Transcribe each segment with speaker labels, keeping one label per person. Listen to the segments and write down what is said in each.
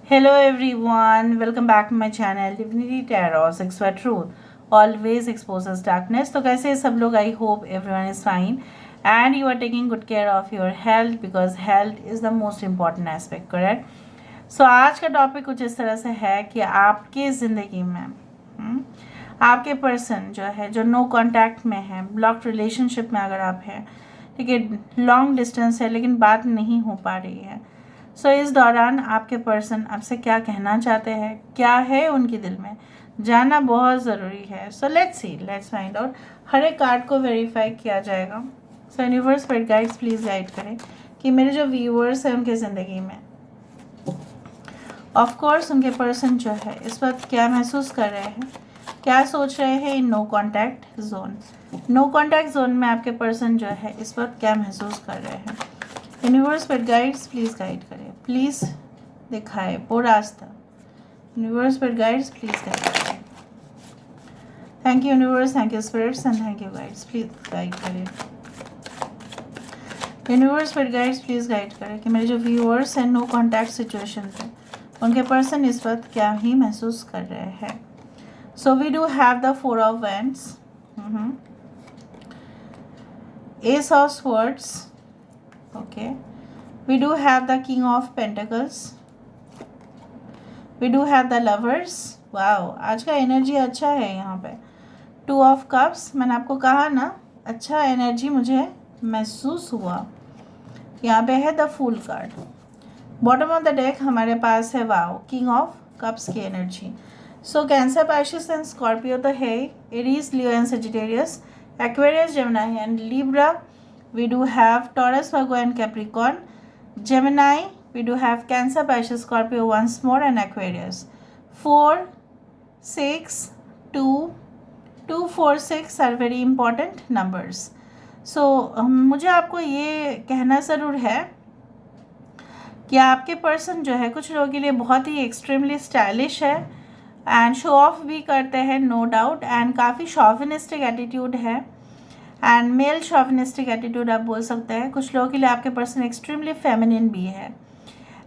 Speaker 1: Hello everyone, welcome back to my channel Divinity Tarot 6 for Truth always exposes darkness. तो कैसे सब लोग? I hope everyone is fine and you are taking good care of your health because health is the most important aspect, correct? So आज का topic कुछ इस तरह से है कि आपके ज़िंदगी में आपके पर्सन जो है जो नो कांटेक्ट में है, ब्लॉक्ड रिलेशनशिप में अगर आप हैं, ठीक है, लॉन्ग डिस्टेंस है लेकिन बात नहीं हो पा रही है। सो इस दौरान आपके पर्सन आपसे क्या कहना चाहते हैं, क्या है उनके दिल में, जानना बहुत ज़रूरी है। So let's find out. हर एक कार्ड को वेरीफाई किया जाएगा। So universe spirit guides please guide करें कि मेरे जो व्यूअर्स हैं उनके ज़िंदगी में ऑफ कोर्स उनके पर्सन जो है इस वक्त क्या महसूस कर रहे हैं, क्या सोच रहे हैं in no contact zone. No contact zone में आपके पर्सन जो है इस वक्त क्या महसूस कर रहे हैं। यूनिवर्स पर गाइड्स प्लीज़ गाइड करें, प्लीज़ दिखाए वो रास्ता। यूनिवर्स पर गाइड्स प्लीज़ गाइड करें। Thank you universe, thank you spirits and thank you guides, please guide करें। यूनिवर्स पर गाइड्स प्लीज़ गाइड करें कि मेरे जो व्यूअर्स हैं नो कॉन्टैक्ट सिचुएशन पे उनके पर्सन इस वक्त क्या ही महसूस कर रहे हैं। So we do have the 4 of wands, ace of swords, okay, we do have the king of pentacles, we do have the lovers। Wow, आज का एनर्जी अच्छा है यहाँ पे। 2 ऑफ कप्स, मैंने आपको कहा ना अच्छा एनर्जी मुझे महसूस हुआ। यहाँ पे है the fool card. Bottom of the deck हमारे पास है वाओ, किंग ऑफ कप्स की एनर्जी। So cancer, Pisces and Scorpio तो है, Aries, Leo and Sagittarius, Aquarius, Gemini and Libra. We do have Taurus, Virgo and Capricorn, Gemini, we do have Cancer, Pisces, Scorpio once more and Aquarius। 4, 6, 2, 2, 4, 6 are very important numbers। So मुझे आपको ये कहना ज़रूर है कि आपके person जो है कुछ लोगों के लिए बहुत ही एक्सट्रीमली स्टाइलिश है एंड शो ऑफ भी करते हैं, नो डाउट, एंड काफ़ी शॉविनिस्टिक एटीट्यूड है एंड मेल शॉविनिस्टिक एटीट्यूड आप बोल सकते हैं। कुछ लोगों के लिए आपके पर्सन एक्सट्रीमली फेमिनिन भी है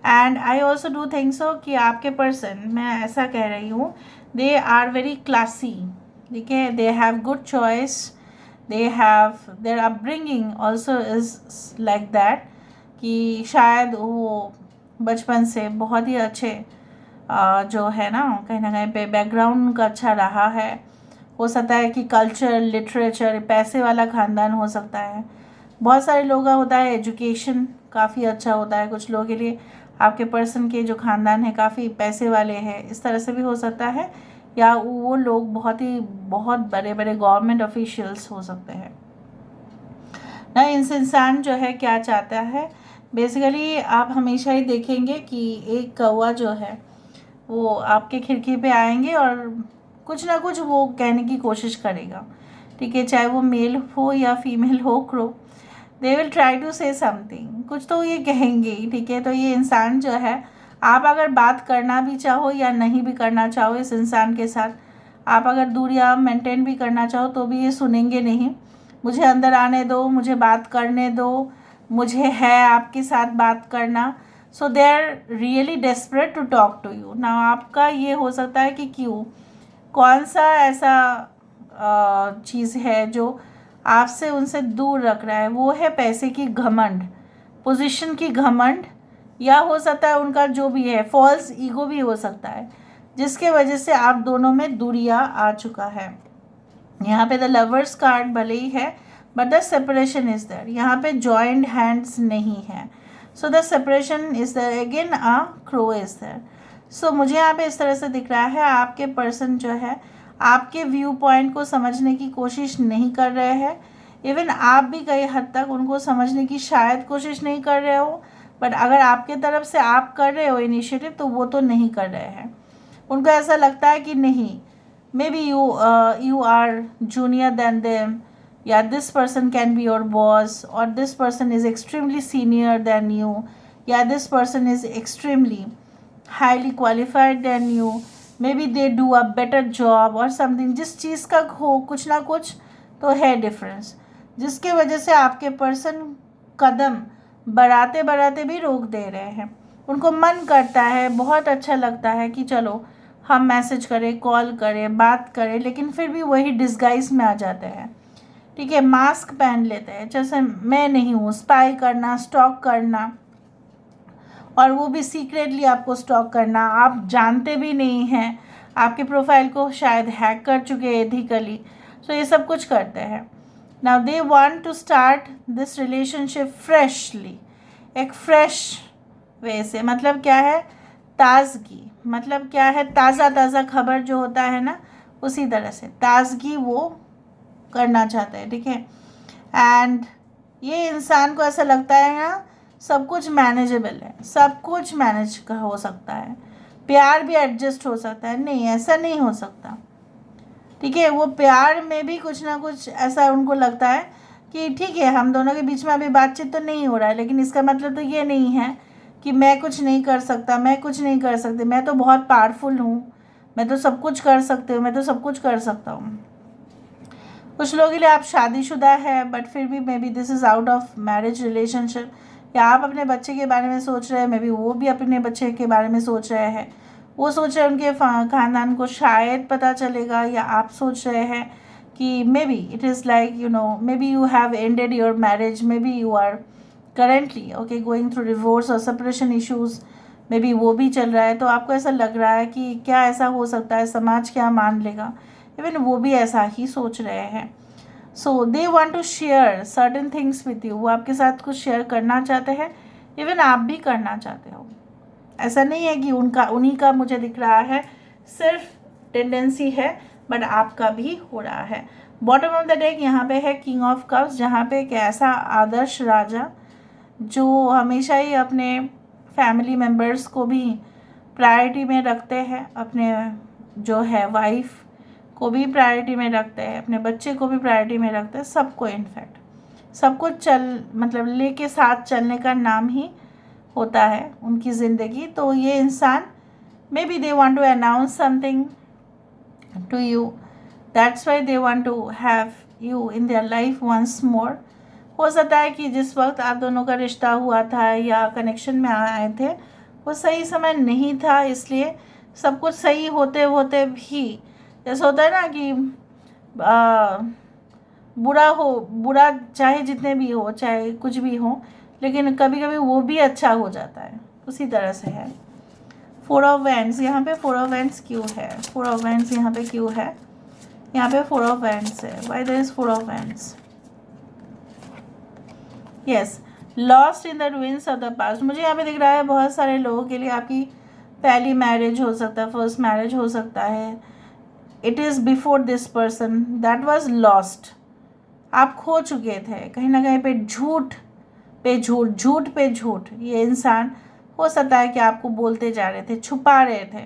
Speaker 1: and I also do think so कि आपके पर्सन, मैं ऐसा कह रही हूँ, दे आर वेरी क्लासी, ठीक है, they have good choice, they have their upbringing also is like that कि शायद वो बचपन से बहुत ही अच्छे जो है ना कहीं पे बैकग्राउंड उनका अच्छा रहा है। हो सकता है कि कल्चर, लिटरेचर, पैसे वाला ख़ानदान हो सकता है। बहुत सारे लोगों का होता है एजुकेशन काफ़ी अच्छा होता है, कुछ लोगों के लिए आपके पर्सन के जो ख़ानदान है काफ़ी पैसे वाले हैं, इस तरह से भी हो सकता है, या वो लोग बहुत बड़े बड़े गवर्नमेंट ऑफिशियल्स हो सकते हैं ना। इंसान जो है क्या चाहता है बेसिकली, आप हमेशा ही देखेंगे कि एक कौवा जो है वो आपके खिड़की पे आएंगे और कुछ ना कुछ वो कहने की कोशिश करेगा, ठीक है, चाहे वो मेल हो या फीमेल हो क्रो, they will try to say something, कुछ तो ये कहेंगे ही, ठीक है। तो ये इंसान जो है, आप अगर बात करना भी चाहो या नहीं भी करना चाहो इस इंसान के साथ, आप अगर दूरियां मेंटेन भी करना चाहो तो भी ये सुनेंगे नहीं। मुझे अंदर आने दो, मुझे बात करने दो, मुझे है आपके साथ बात करना। So they are really desperate to talk to you ना। आपका ये हो सकता है कि क्यों, कौन सा ऐसा चीज़ है जो आपसे उनसे दूर रख रहा है। वो है पैसे की घमंड, पोजीशन की घमंड, या हो सकता है उनका जो भी है फॉल्स ईगो भी हो सकता है, जिसके वजह से आप दोनों में दूरियां आ चुका है। यहाँ पे द लवर्स कार्ड भले ही है but the separation is there. यहाँ पे जॉइंट हैंड्स नहीं है। So the separation is there, again a crow is there. सो मुझे यहाँ पे इस तरह से दिख रहा है आपके पर्सन जो है आपके व्यू पॉइंट को समझने की कोशिश नहीं कर रहे हैं। इवन आप भी कई हद तक उनको समझने की शायद कोशिश नहीं कर रहे हो, बट अगर आपके तरफ से आप कर रहे हो इनिशिएटिव तो वो तो नहीं कर रहे हैं। उनको ऐसा लगता है कि नहीं, may be you are junior than them, yeah, this person can be your boss, or this person is extremely senior than you, yeah, this person is extremely highly qualified than you, maybe they do a better job or something। जिस चीज़ का हो कुछ ना कुछ तो है difference, जिसके वजह से आपके पर्सन कदम बढ़ाते बढ़ाते भी रोक दे रहे हैं। उनको मन करता है, बहुत अच्छा लगता है कि चलो हम मैसेज करें, कॉल करें, बात करें, लेकिन फिर भी वही डिस्गाइज में आ जाते हैं, ठीक है, मास्क पहन लेते हैं, जैसे मैं नहीं हूँ, स्पाई करना, स्टॉक करना, और वो भी सीक्रेटली आपको स्टॉक करना, आप जानते भी नहीं हैं, आपके प्रोफाइल को शायद हैक कर चुके हैं एथिकली, सो ये सब कुछ करते हैं। Now they want to start this relationship freshly, एक फ्रेश वे से, मतलब क्या है, ताज़गी, मतलब क्या है, ताज़ा ताज़ा खबर जो होता है ना, उसी तरह से ताज़गी वो करना चाहते हैं, ठीक है। एंड ये इंसान को ऐसा लगता है ना सब कुछ मैनेजेबल है, सब कुछ मैनेज हो सकता है, प्यार भी एडजस्ट हो सकता है, नहीं ऐसा नहीं हो सकता, ठीक है। वो प्यार में भी कुछ ना कुछ ऐसा उनको लगता है कि ठीक है हम दोनों के बीच में अभी बातचीत तो नहीं हो रहा है, लेकिन इसका मतलब तो ये नहीं है कि मैं कुछ नहीं कर सकता, मैं कुछ नहीं कर सकती, मैं तो बहुत पावरफुल हूँ, मैं तो सब कुछ कर सकती हूँ, मैं तो सब कुछ कर सकता हूँ। कुछ लोगों के लिए आप शादीशुदा है बट फिर भी may be this is out of marriage relationship, या आप अपने बच्चे के बारे में सोच रहे हैं, मे बी वो भी अपने बच्चे के बारे में सोच रहे हैं, वो सोच रहे हैं उनके ख़ानदान को शायद पता चलेगा, या आप सोच रहे हैं कि maybe it is like you know maybe you have ended your marriage, maybe you are currently okay going through divorce और सेपरेशन इश्यूज़, मे बी वो भी चल रहा है, तो आपको ऐसा लग रहा है कि क्या ऐसा हो सकता है, समाज क्या मान लेगा, इवन वो भी ऐसा ही सोच रहे हैं। So they want to share certain things with you, वो आपके साथ कुछ शेयर करना चाहते हैं, इवन आप भी करना चाहते हो, ऐसा नहीं है कि उनका उन्हीं का मुझे दिख रहा है सिर्फ टेंडेंसी है, बट आपका भी हो रहा है। बॉटम ऑफ द डेक यहाँ पे है किंग ऑफ कप्स, जहाँ पे एक ऐसा आदर्श राजा जो हमेशा ही अपने फैमिली मेम्बर्स को भी प्रायोरिटी में रखते हैं, अपने जो है वाइफ को भी प्रायोरिटी में रखते हैं, अपने बच्चे को भी प्रायोरिटी में रखते हैं, सबको इनफैक्ट सबको मतलब लेके साथ चलने का नाम ही होता है उनकी ज़िंदगी। तो ये इंसान maybe they want to announce something to you, that's why they want to have you in their life once more. हो सकता है कि जिस वक्त आप दोनों का रिश्ता हुआ था या कनेक्शन में आए थे वो सही समय नहीं था, इसलिए सब कुछ सही होते होते भी जैसे होता है ना कि बुरा चाहे जितने भी हो, चाहे कुछ भी हो, लेकिन कभी कभी वो भी अच्छा हो जाता है, उसी तरह से है। 4 ऑफ वैंड्स यहाँ पे 4 ऑफ वैंड्स क्यों है, 4 ऑफ वैंड्स यहाँ पे क्यों है, यहाँ पे 4 ऑफ वैंड्स है, why there is 4 of wands, yes lost in the ruins of the past. मुझे यहाँ पे दिख रहा है बहुत सारे लोगों के लिए आपकी पहली मैरिज हो सकता है, फर्स्ट मैरिज हो सकता है, it is before this person that was lost, आप खो चुके थे कहीं ना कहीं पे, झूठ पे झूठ, झूठ पे झूठ, ये इंसान हो सकता है कि आपको बोलते जा रहे थे, छुपा रहे थे,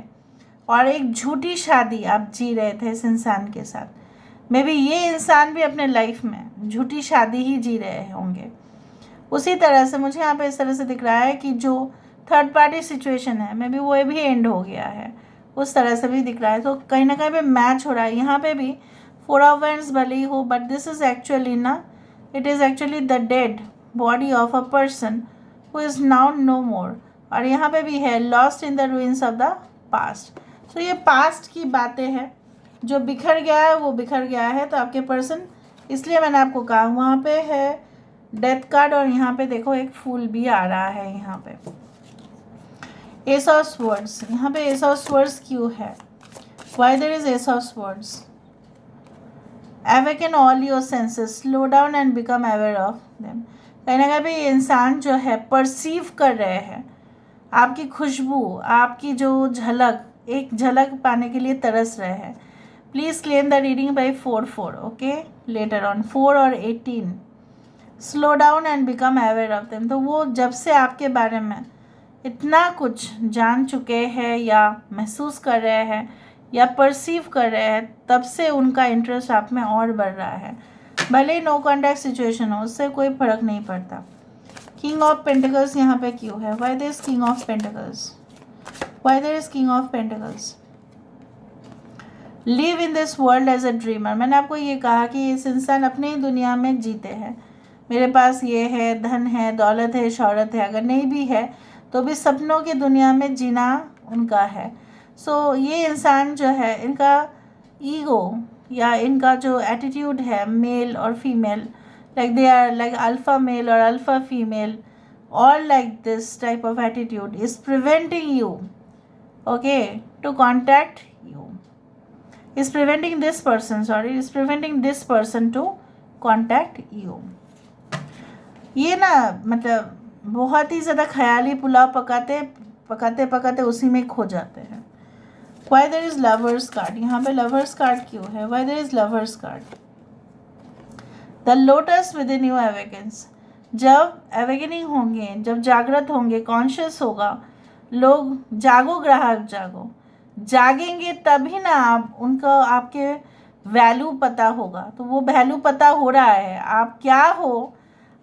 Speaker 1: और एक झूठी शादी आप जी रहे थे इस इंसान के साथ। मे बी ये इंसान भी अपने लाइफ में झूठी शादी ही जी रहे होंगे। उसी तरह से मुझे यहाँ पे इस तरह से दिख रहा है कि जो थर्ड पार्टी सिचुएशन है मे बी वो भी एंड हो गया है, उस तरह से भी दिख रहा है। तो कहीं ना कहीं पे मैच हो रहा है, यहाँ पे भी 4 ऑफ वैंड्स भले ही हो, बट दिस इज एक्चुअली ना, it is actually the dead body of a person who is now no more, और यहाँ पे भी है lost in the ruins of the past. तो ये पास्ट की बातें हैं, जो बिखर गया है वो बिखर गया है। तो आपके पर्सन, इसलिए मैंने आपको कहा, वहाँ पे है डेथ कार्ड, और यहाँ पे देखो एक फूल भी आ रहा है, यहाँ पे एस ऑफ स्वर्ड्स, यहाँ पे एस ऑफ स्वर्ड्स क्यों है, why there is ace of swords, awaken all your senses, slow down and become aware of them. कहीं ना कहीं ये इंसान जो है परसीव कर रहे हैं आपकी खुशबू, आपकी जो झलक, एक झलक पाने के लिए तरस रहे हैं। Please claim the reading by 4 okay, later on 4 और 18, slow down and become aware of them. तो वो जब से आपके बारे में इतना कुछ जान चुके हैं या महसूस कर रहे हैं या परसीव कर रहे हैं, तब से उनका इंटरेस्ट आप में और बढ़ रहा है, भले ही नो कॉन्टैक्ट सिचुएशन हो, उससे कोई फ़र्क नहीं पड़ता। किंग ऑफ पेंटिकल्स यहाँ पे क्यों है, why there is king of pentacles, why there is king of pentacles, live in this world as a dreamer. मैंने आपको ये कहा कि इस इंसान अपनी ही दुनिया में जीते हैं, मेरे पास ये है, धन है, दौलत है, शौहरत है, अगर नहीं भी है तो भी सपनों की दुनिया में जीना उनका है। सो ये इंसान जो है, इनका ईगो या इनका जो एटीट्यूड है, मेल और female, like they are like alpha male और alpha female, or like this type of attitude is preventing you, okay, to contact you, is preventing this person, is preventing this person to contact you. ये ना मतलब बहुत ही ज़्यादा ख्याली पुलाव पकाते पकाते पकाते उसी में खो जाते हैं। Why there is lovers card? यहाँ पे lovers card क्यों है? Why there is lovers card? The lotus within you awakens. जब अवेकनिंग होंगे, जब जागृत होंगे, कॉन्शियस होगा, लोग जागो ग्राहक जागो, जागेंगे तभी ना आप उनको आपके वैल्यू पता होगा। तो वो वैल्यू पता हो रहा है, आप क्या हो।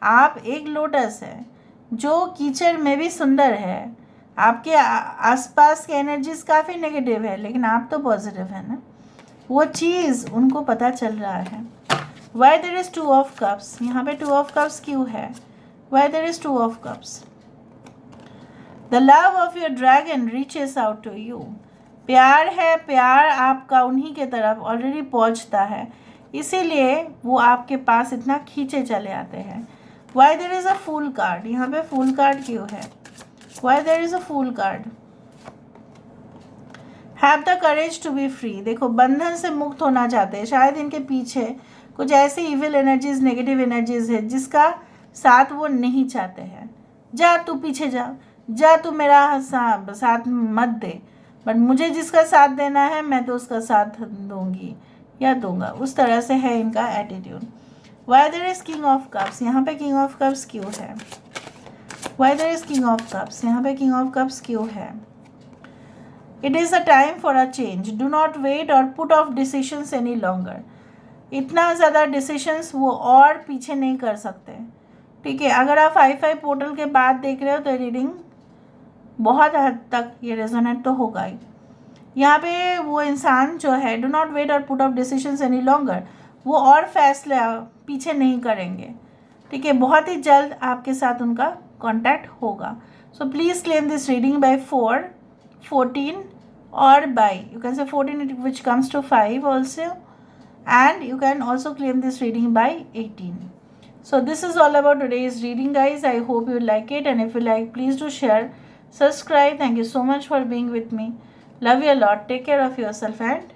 Speaker 1: आप एक लोटस है जो कीचड़ में भी सुंदर है। आपके आसपास के एनर्जीज काफ़ी नेगेटिव है, लेकिन आप तो पॉजिटिव है ना, वो चीज़ उनको पता चल रहा है। Why there is 2 of cups? यहाँ पे 2 of cups क्यों है? Why there is 2 of cups? The love of your dragon reaches out to you. प्यार है, प्यार आपका उन्हीं के तरफ ऑलरेडी पहुँचता है, इसीलिए वो आपके पास इतना खींचे चले आते हैं। Why there is a fool card? यहाँ पे fool card क्यों है? Why there is a fool card? Have the courage to be free. देखो, बंधन से मुक्त होना चाहते हैं। शायद इनके पीछे कुछ ऐसी इविल एनर्जीज, नेगेटिव एनर्जीज है जिसका साथ वो नहीं चाहते हैं। जा तू पीछे जा, जा तू मेरा साथ मत दे, बट मुझे जिसका साथ देना है मैं तो उसका साथ दूंगी या दूंगा, उस तरह से है इनका attitude. Why there is king of cups? यहाँ पे किंग ऑफ कप्स क्यों है? Why there is king of cups? यहाँ पे किंग ऑफ कप्स क्यों है? It is a time for a change, do not wait और put off decisions any longer. इतना ज़्यादा डिसीशंस वो और पीछे नहीं कर सकते, ठीक है। अगर आप 5/5 पोर्टल के बाद देख रहे हो तो रीडिंग बहुत हद तक ये रेजोनेट तो होगा ही। यहाँ पे वो इंसान जो है, डू नॉट वेट और put off decisions any longer, वो और फैसले पीछे नहीं करेंगे, ठीक है। बहुत ही जल्द आपके साथ उनका कॉन्टैक्ट होगा। So please claim this reading by 4, 14 और bye you can say 14 which comes to 5 also, and you can also claim this reading by 18. So this is all about today's reading, guys. I hope you like it, and if you like, please do share, subscribe. Thank you so much for being with me. Love you a lot. Take care of yourself and